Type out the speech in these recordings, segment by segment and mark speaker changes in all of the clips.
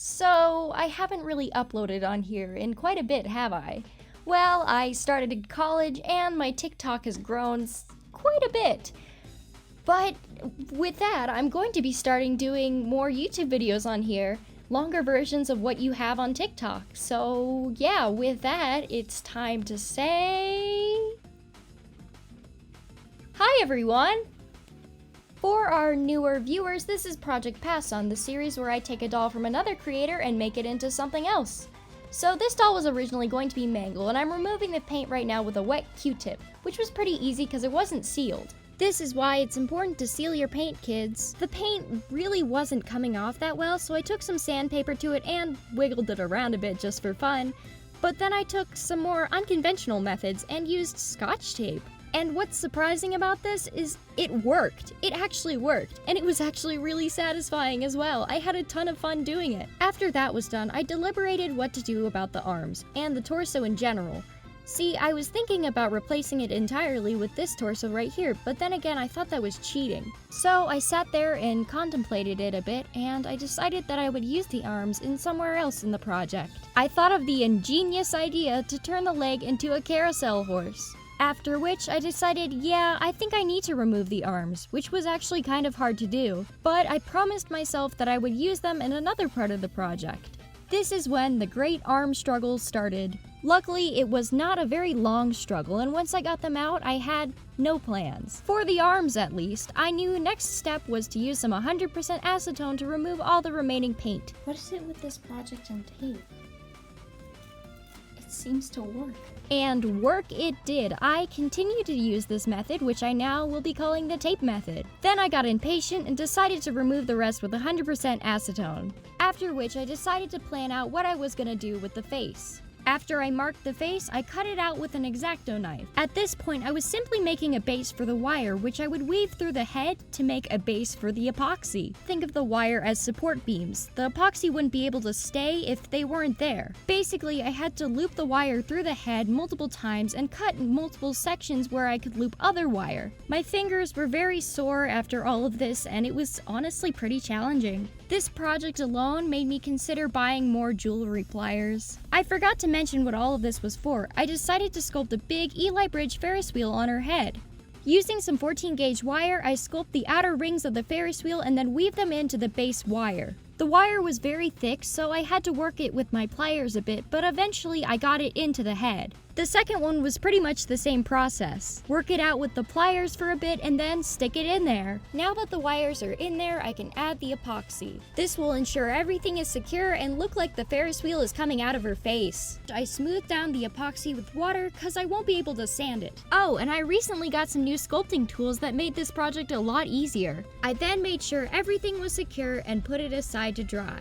Speaker 1: So, I haven't really uploaded on here in quite a bit, have I? Well, I started in college and my TikTok has grown quite a bit. But with that, I'm going to be starting doing more YouTube videos on here, longer versions of what you have on TikTok. So, yeah, with that, it's time to say... Hi, everyone! For our newer viewers, this is Project Pass On, the series where I take a doll from another creator and make it into something else. So this doll was originally going to be Mangle, and I'm removing the paint right now with a wet Q-tip, which was pretty easy because it wasn't sealed. This is why it's important to seal your paint, kids. The paint really wasn't coming off that well, so I took some sandpaper to it and wiggled it around a bit just for fun. But then I took some more unconventional methods and used Scotch tape. And what's surprising about this is it worked. It actually worked. And it was actually really satisfying as well. I had a ton of fun doing it. After that was done, I deliberated what to do about the arms, and the torso in general. See, I was thinking about replacing it entirely with this torso right here, but then again, I thought that was cheating. So I sat there and contemplated it a bit, and I decided that I would use the arms in somewhere else in the project. I thought of the ingenious idea to turn the leg into a carousel horse. After which, I decided, yeah, I think I need to remove the arms, which was actually kind of hard to do, but I promised myself that I would use them in another part of the project. This is when the great arm struggle started. Luckily, it was not a very long struggle, and once I got them out, I had no plans. For the arms, at least, I knew next step was to use some 100% acetone to remove all the remaining paint.
Speaker 2: What is it with this project and tape? It seems to work.
Speaker 1: And work it did. I continued to use this method, which I now will be calling the tape method. Then I got impatient and decided to remove the rest with 100% acetone. After which I decided to plan out what I was gonna do with the face. After I marked the face, I cut it out with an X-Acto knife. At this point, I was simply making a base for the wire, which I would weave through the head to make a base for the epoxy. Think of the wire as support beams. The epoxy wouldn't be able to stay if they weren't there. Basically, I had to loop the wire through the head multiple times and cut multiple sections where I could loop other wire. My fingers were very sore after all of this, and it was honestly pretty challenging. This project alone made me consider buying more jewelry pliers. I forgot to mention what all of this was for. I decided to sculpt a big Eli Bridge Ferris wheel on her head. Using some 14 gauge wire, I sculpted the outer rings of the Ferris wheel and then weaved them into the base wire. The wire was very thick, so I had to work it with my pliers a bit, but eventually I got it into the head. The second one was pretty much the same process. Work it out with the pliers for a bit and then stick it in there. Now that the wires are in there, I can add the epoxy. This will ensure everything is secure and look like the Ferris wheel is coming out of her face. I smoothed down the epoxy with water because I won't be able to sand it. Oh, and I recently got some new sculpting tools that made this project a lot easier. I then made sure everything was secure and put it aside to dry.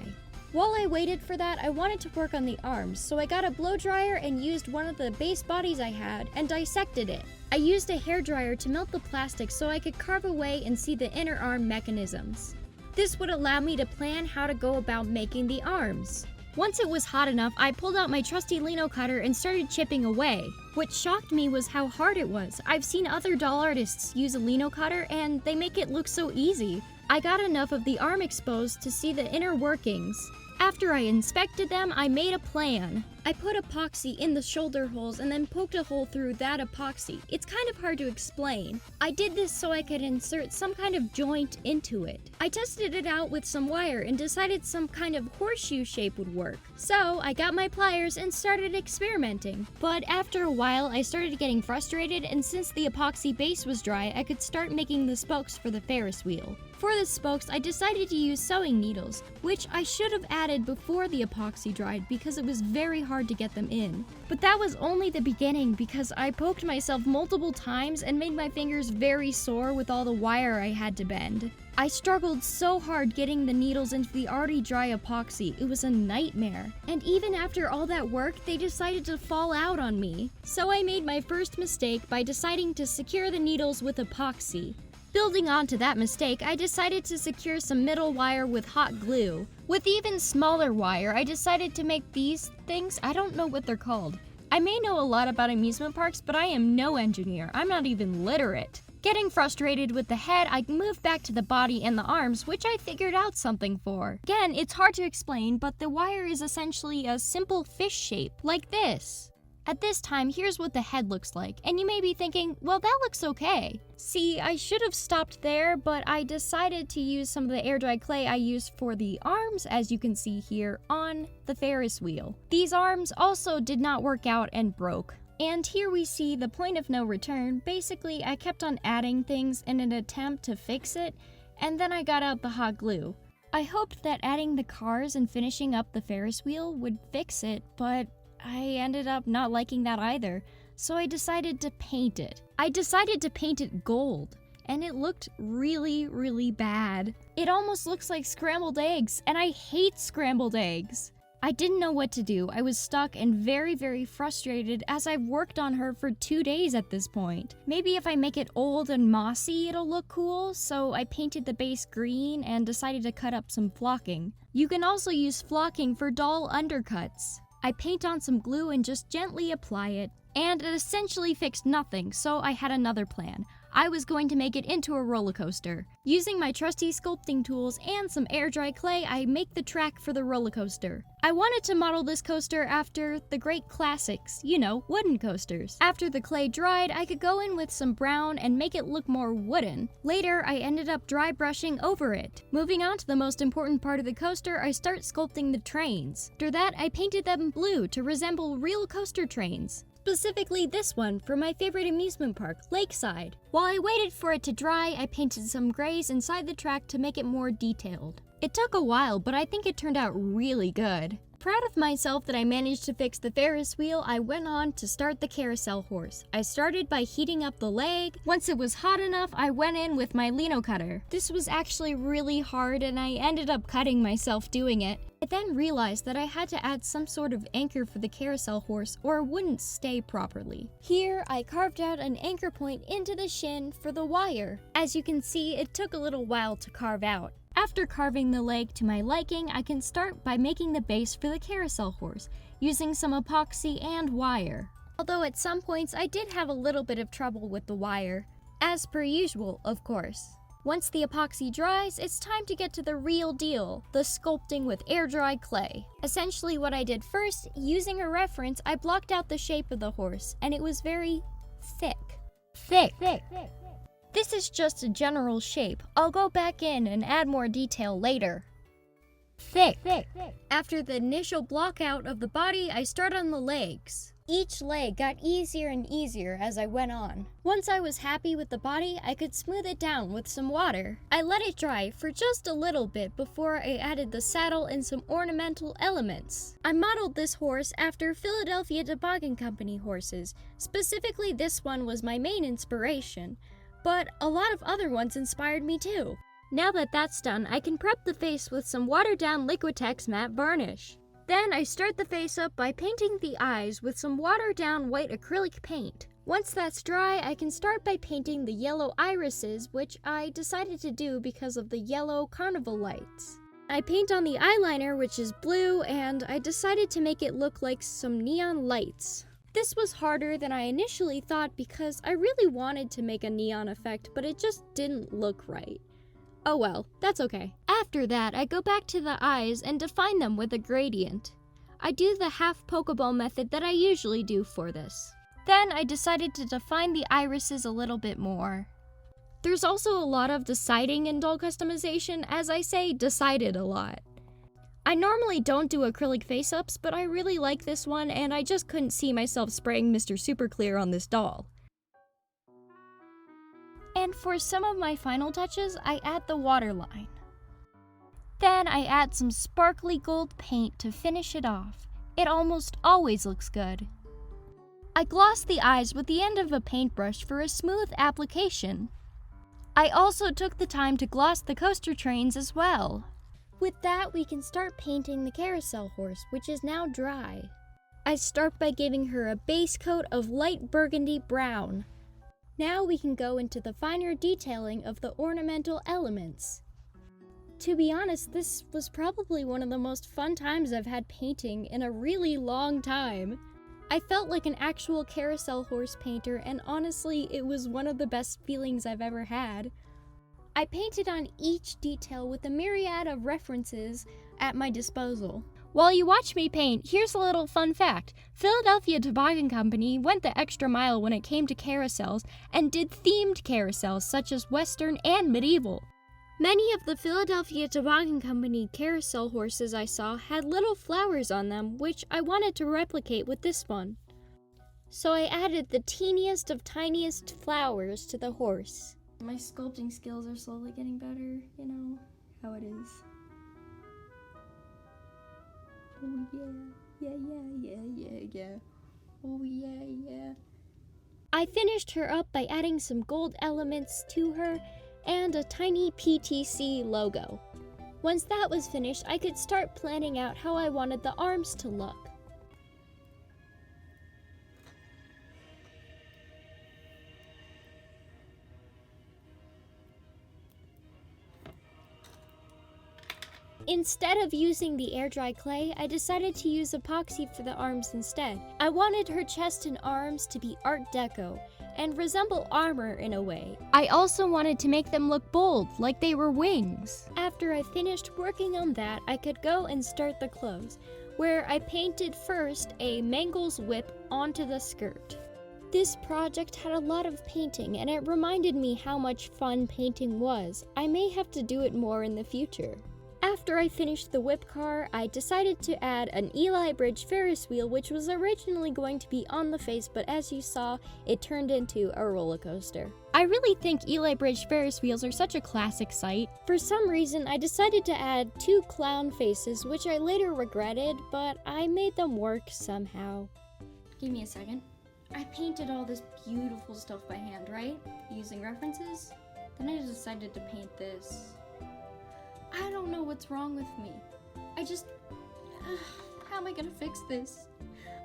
Speaker 1: While I waited for that, I wanted to work on the arms, so I got a blow dryer and used one of the base bodies I had and dissected it. I used a hairdryer to melt the plastic so I could carve away and see the inner arm mechanisms. This would allow me to plan how to go about making the arms. Once it was hot enough, I pulled out my trusty lino cutter and started chipping away. What shocked me was how hard it was. I've seen other doll artists use a lino cutter and they make it look so easy. I got enough of the arm exposed to see the inner workings. After I inspected them, I made a plan. I put epoxy in the shoulder holes and then poked a hole through that epoxy. It's kind of hard to explain. I did this so I could insert some kind of joint into it. I tested it out with some wire and decided some kind of horseshoe shape would work. So I got my pliers and started experimenting. But after a while, I started getting frustrated, and since the epoxy base was dry, I could start making the spokes for the Ferris wheel. For the spokes, I decided to use sewing needles, which I should have added before the epoxy dried because it was very hard to get them in. But that was only the beginning because I poked myself multiple times and made my fingers very sore with all the wire I had to bend. I struggled so hard getting the needles into the already dry epoxy. It was a nightmare. And even after all that work, they decided to fall out on me. So I made my first mistake by deciding to secure the needles with epoxy. Building onto that mistake, I decided to secure some middle wire with hot glue. With even smaller wire, I decided to make these things. I don't know what they're called. I may know a lot about amusement parks, but I am no engineer. I'm not even literate. Getting frustrated with the head, I moved back to the body and the arms, which I figured out something for. Again, it's hard to explain, but the wire is essentially a simple fish shape, like this. At this time, here's what the head looks like, and you may be thinking, well, that looks okay. See, I should have stopped there, but I decided to use some of the air-dry clay I used for the arms, as you can see here, on the Ferris wheel. These arms also did not work out and broke. And here we see the point of no return. Basically, I kept on adding things in an attempt to fix it, and then I got out the hot glue. I hoped that adding the cars and finishing up the Ferris wheel would fix it, but I ended up not liking that either, so I decided to paint it. I decided to paint it gold, and it looked really, really bad. It almost looks like scrambled eggs, and I hate scrambled eggs. I didn't know what to do. I was stuck and very, very frustrated as I've worked on her for 2 days at this point. Maybe if I make it old and mossy, it'll look cool, so I painted the base green and decided to cut up some flocking. You can also use flocking for doll undercuts. I paint on some glue and just gently apply it, and it essentially fixed nothing, so I had another plan. I was going to make it into a roller coaster. Using my trusty sculpting tools and some air-dry clay, I make the track for the roller coaster. I wanted to model this coaster after the great classics, you know, wooden coasters. After the clay dried, I could go in with some brown and make it look more wooden. Later, I ended up dry brushing over it. Moving on to the most important part of the coaster, I start sculpting the trains. After that, I painted them blue to resemble real coaster trains. Specifically this one from my favorite amusement park, Lakeside. While I waited for it to dry, I painted some grays inside the track to make it more detailed. It took a while, but I think it turned out really good. Proud of myself that I managed to fix the Ferris wheel, I went on to start the carousel horse. I started by heating up the leg. Once it was hot enough, I went in with my lino cutter. This was actually really hard and I ended up cutting myself doing it. I then realized that I had to add some sort of anchor for the carousel horse or it wouldn't stay properly. Here, I carved out an anchor point into the shin for the wire. As you can see, it took a little while to carve out. After carving the leg to my liking, I can start by making the base for the carousel horse, using some epoxy and wire. Although at some points I did have a little bit of trouble with the wire. As per usual, of course. Once the epoxy dries, it's time to get to the real deal, the sculpting with air-dry clay. Essentially what I did first, using a reference, I blocked out the shape of the horse, and it was very thick. Thick. This is just a general shape. I'll go back in and add more detail later. Thick. After the initial block out of the body, I start on the legs. Each leg got easier and easier as I went on. Once I was happy with the body, I could smooth it down with some water. I let it dry for just a little bit before I added the saddle and some ornamental elements. I modeled this horse after Philadelphia Toboggan Company horses. Specifically, this one was my main inspiration, but a lot of other ones inspired me too. Now that that's done, I can prep the face with some watered-down Liquitex matte varnish. Then I start the face up by painting the eyes with some watered-down white acrylic paint. Once that's dry, I can start by painting the yellow irises, which I decided to do because of the yellow carnival lights. I paint on the eyeliner, which is blue, and I decided to make it look like some neon lights. This was harder than I initially thought because I really wanted to make a neon effect, but it just didn't look right. Oh well, that's okay. After that, I go back to the eyes and define them with a gradient. I do the half Pokeball method that I usually do for this. Then I decided to define the irises a little bit more. There's also a lot of deciding in doll customization, as I say, decided a lot. I normally don't do acrylic face-ups, but I really like this one and I just couldn't see myself spraying Mr. Super Clear on this doll. And for some of my final touches, I add the waterline. Then I add some sparkly gold paint to finish it off. It almost always looks good. I gloss the eyes with the end of a paintbrush for a smooth application. I also took the time to gloss the coaster trains as well. With that, we can start painting the carousel horse, which is now dry. I start by giving her a base coat of light burgundy brown. Now we can go into the finer detailing of the ornamental elements. To be honest, this was probably one of the most fun times I've had painting in a really long time. I felt like an actual carousel horse painter, and honestly, it was one of the best feelings I've ever had. I painted on each detail with a myriad of references at my disposal. While you watch me paint, here's a little fun fact. Philadelphia Toboggan Company went the extra mile when it came to carousels and did themed carousels such as Western and medieval. Many of the Philadelphia Toboggan Company carousel horses I saw had little flowers on them, which I wanted to replicate with this one. So I added the teeniest of tiniest flowers to the horse.
Speaker 2: My sculpting skills are slowly getting better, you know how it is. Oh yeah. Oh yeah.
Speaker 1: I finished her up by adding some gold elements to her and a tiny PTC logo. Once that was finished, I could start planning out how I wanted the arms to look. Instead of using the air-dry clay, I decided to use epoxy for the arms instead. I wanted her chest and arms to be Art Deco and resemble armor in a way. I also wanted to make them look bold, like they were wings. After I finished working on that, I could go and start the clothes, where I painted first a Mangles whip onto the skirt. This project had a lot of painting, and it reminded me how much fun painting was. I may have to do it more in the future. After I finished the whip car, I decided to add an Eli Bridge Ferris wheel, which was originally going to be on the face, but as you saw, it turned into a roller coaster. I really think Eli Bridge Ferris wheels are such a classic sight. For some reason, I decided to add 2 clown faces, which I later regretted, but I made them work somehow.
Speaker 2: Give me a second. I painted all this beautiful stuff by hand, right? Using references. Then I decided to paint this. I don't know what's wrong with me. How am I gonna fix this?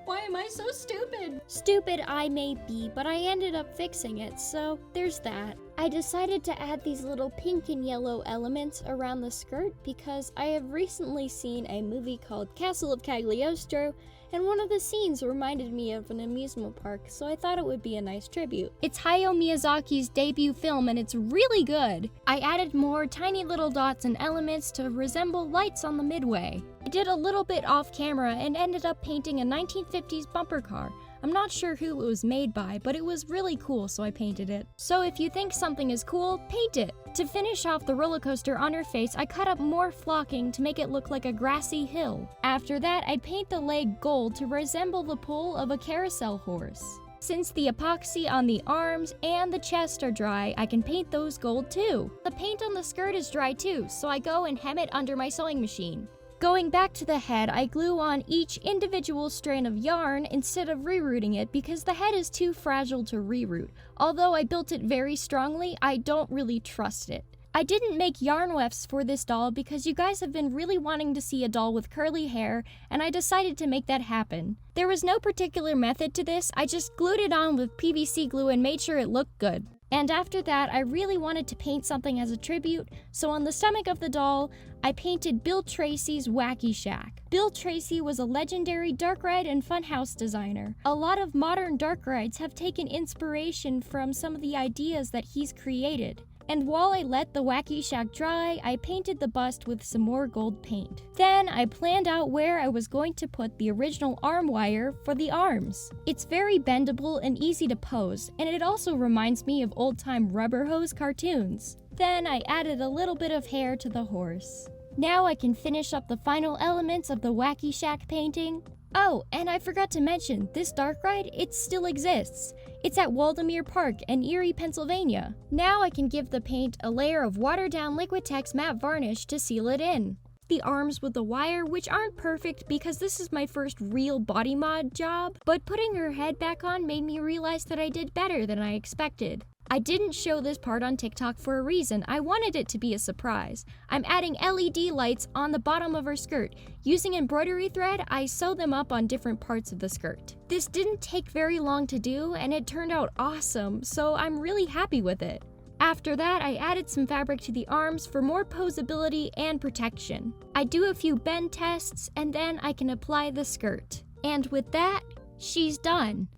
Speaker 2: Why am I so stupid?
Speaker 1: Stupid I may be, but I ended up fixing it, so there's that. I decided to add these little pink and yellow elements around the skirt because I have recently seen a movie called Castle of Cagliostro, and one of the scenes reminded me of an amusement park, so I thought it would be a nice tribute. It's Hayao Miyazaki's debut film, and it's really good. I added more tiny little dots and elements to resemble lights on the midway. I did a little bit off camera and ended up painting a 1950s bumper car. I'm not sure who it was made by, but it was really cool, so I painted it. So if you think something is cool, paint it! To finish off the roller coaster on her face, I cut up more flocking to make it look like a grassy hill. After that, I paint the leg gold to resemble the poll of a carousel horse. Since the epoxy on the arms and the chest are dry, I can paint those gold too. The paint on the skirt is dry too, so I go and hem it under my sewing machine. Going back to the head, I glue on each individual strand of yarn instead of rerouting it because the head is too fragile to reroute. Although I built it very strongly, I don't really trust it. I didn't make yarn wefts for this doll because you guys have been really wanting to see a doll with curly hair, and I decided to make that happen. There was no particular method to this, I just glued it on with PVC glue and made sure it looked good. And after that, I really wanted to paint something as a tribute, so on the stomach of the doll, I painted Bill Tracy's Wacky Shack. Bill Tracy was a legendary dark ride and funhouse designer. A lot of modern dark rides have taken inspiration from some of the ideas that he's created. And while I let the Wacky Shack dry, I painted the bust with some more gold paint. Then I planned out where I was going to put the original arm wire for the arms. It's very bendable and easy to pose, and it also reminds me of old-time rubber hose cartoons. Then I added a little bit of hair to the horse. Now I can finish up the final elements of the Wacky Shack painting. Oh, and I forgot to mention, this dark ride, it still exists. It's at Waldemere Park in Erie, Pennsylvania. Now I can give the paint a layer of watered-down Liquitex matte varnish to seal it in. The arms with the wire, which aren't perfect because this is my first real body mod job, but putting her head back on made me realize that I did better than I expected. I didn't show this part on TikTok for a reason. I wanted it to be a surprise. I'm adding LED lights on the bottom of her skirt. Using embroidery thread, I sew them up on different parts of the skirt. This didn't take very long to do, and it turned out awesome, so I'm really happy with it. After that, I added some fabric to the arms for more posability and protection. I do a few bend tests, and then I can apply the skirt. And with that, she's done.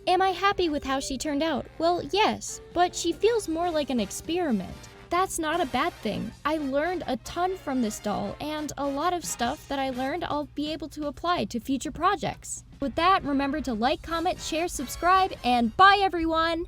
Speaker 1: Am I happy with how she turned out? Well, yes, but she feels more like an experiment. That's not a bad thing. I learned a ton from this doll, and a lot of stuff that I learned I'll be able to apply to future projects. With that, remember to like, comment, share, subscribe, and bye everyone!